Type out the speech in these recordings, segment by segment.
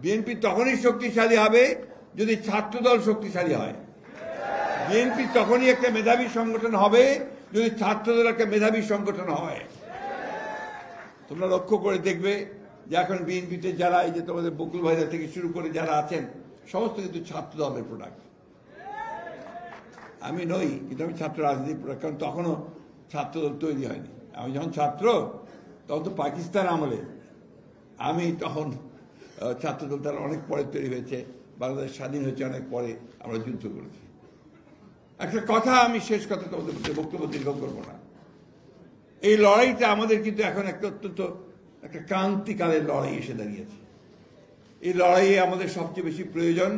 BNP তখনই শক্তিশালী হবে যদি ছাত্রদল শক্তিশালী হয়। বিএনপি তখনই একটা মেধাবী সংগঠন হবে যদি ছাত্রদল একটা মেধাবী সংগঠন হয়। তোমরা লক্ষ্য করে দেখবে যে এখন বিএনপিতে যারা, এই যে তোমাদের বকুল ভাইরা থেকে শুরু করে যারা আছেন, সমস্ত কিন্তু ছাত্র দলের প্রোডাক্ট। আমি নই, কিন্তু আমি ছাত্র রাজনীতির প্রোডাক্ট, কারণ তখনও ছাত্রদল তৈরি হয়নি। আমি যখন ছাত্র, তখন তো পাকিস্তান আমলে, আমি তখন ছাত্রদল তার অনেক পরে তৈরি হয়েছে, বাংলাদেশ স্বাধীন হয়েছে অনেক পরে, আমরা যুদ্ধ করেছি। একটা কথা, আমি শেষ কথা তোমাদের বক্তব্য দীর্ঘ করবো না। এই লড়াইটা আমাদের কিন্তু এখন একটা অত্যন্ত একটা ক্রান্তিকালের লড়াই এসে দাঁড়িয়েছে। এই লড়াইয়ে আমাদের সবচেয়ে বেশি প্রয়োজন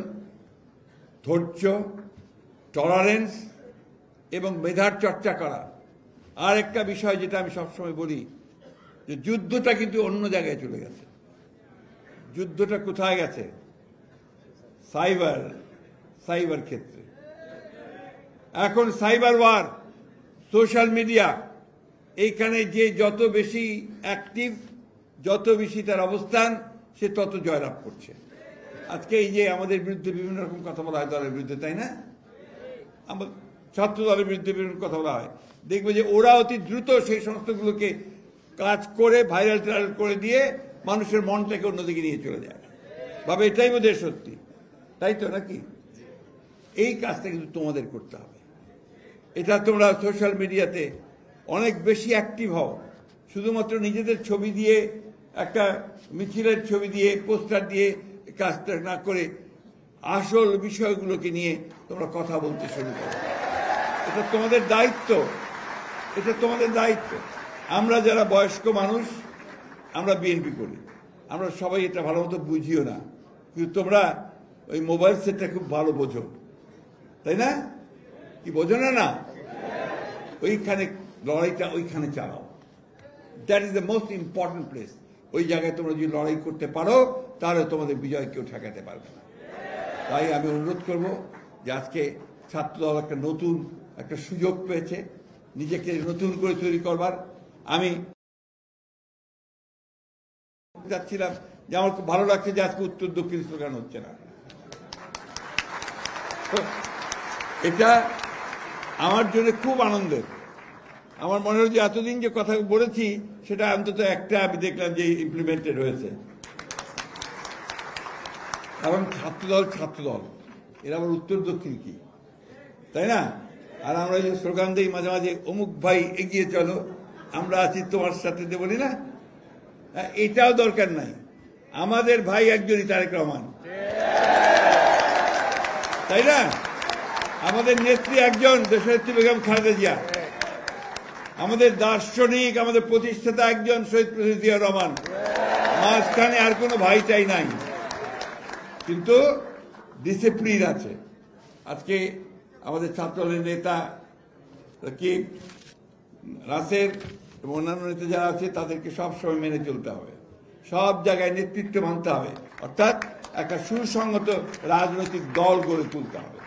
ধৈর্য, টলারেন্স এবং মেধার চর্চা করা। আর একটা বিষয় যেটা আমি সবসময় বলি, যে যুদ্ধটা কিন্তু অন্য জায়গায় চলে গেছে। যুদ্ধটা কোথায় গেছে? সাইবার ক্ষেত্রে। এখন সাইবার ওয়ার, সোশ্যাল মিডিয়া, এইখানে যে যত বেশি অ্যাক্টিভ, যত বেশি তার অবস্থান, সে তত জয়লাভ করছে। আজকে এই যে আমাদের বিরুদ্ধে বিভিন্ন রকম কথা বলা হয় দলের বিরুদ্ধে, তাই না? আমার ছাত্র দলের বিরুদ্ধে বিভিন্ন কথা বলা হয়, দেখবে যে ওরা অতি দ্রুত সেই সমস্তগুলোকে কাজ করে ভাইরাল টাইরাল করে দিয়ে মানুষের মনটাকে অন্যদিকে নিয়ে চলে যায়, ভাবে এটাই বোধহয় সত্যি, তাই তো নাকি? এই কাজটা কিন্তু তোমাদের করতে হবে। এটা তোমরা সোশ্যাল মিডিয়াতে অনেক বেশি অ্যাক্টিভ হও। শুধুমাত্র নিজেদের ছবি দিয়ে, একটা মিছিলের ছবি দিয়ে, পোস্টার দিয়ে কাজটা না করে আসল বিষয়গুলোকে নিয়ে তোমরা কথা বলতে শুরু করো। এটা তোমাদের দায়িত্ব, এটা তোমাদের দায়িত্ব। আমরা যারা বয়স্ক মানুষ, আমরা বিএনপি করি, আমরা সবাই এটা ভালো মতো বুঝিও না, কিন্তু তোমরা ওই মোবাইল সেটটা খুব ভালো বোঝো, তাই না? কি বোঝো না? না, ওইখানে লড়াইটা ওইখানে চালাও। That is the most important place. ওই জায়গায় তোমরা যদি লড়াই করতে পারো, তাহলে তোমাদের বিজয় কেউ ঠেকাতে পারবে না। তাই আমি অনুরোধ করব যে আজকে ছাত্রদল একটা নতুন একটা সুযোগ পেয়েছে নিজেকে নতুন করে তৈরি করবার। আমি যাচ্ছিলাম যে আমার খুব ভালো লাগছে যে আজকে উত্তর দক্ষিণ স্লোগান হচ্ছে না। এটা আমার জন্য খুব আনন্দের। আমার মনে হয় যে এতদিন যে কথা বলেছি সেটা অন্তত একটা আমি দেখলাম যে ইমপ্লিমেন্টেড হয়েছে। কারণ ছাত্রদল এরা আবার উত্তর দক্ষিণ কি, তাই না? আর আমরা যে স্লোগান দিই মাঝে মাঝে, অমুক ভাই এগিয়ে চলো, আমরা আছি তোমার সাথে, বলি না? এটাও দরকার নাই। আমাদের ভাই একজনই, তারেক রহমান, তাই না? আমাদের নেত্রী একজন, দেশনেত্রী বেগম খালেদা জিয়া। আমাদের দার্শনিক, আমাদের প্রতিষ্ঠাতা একজন, শহীদ প্রেসিডেন্ট জিয়া রহমান। মাঝখানে আর কোনো ভাই চাই নাই, কিন্তু ডিসিপ্লিন আছে। আজকে আমাদের ছাত্রদলের নেতা কি রাসেল এবং অন্যান্য নেতা যারা আছে, তাদেরকে সবসময় মেনে চলতে হবে, সব জায়গায় নেতৃত্ব মানতে হবে, অর্থাৎ একটা সুসংহত রাজনৈতিক দল গড়ে তুলতে হবে।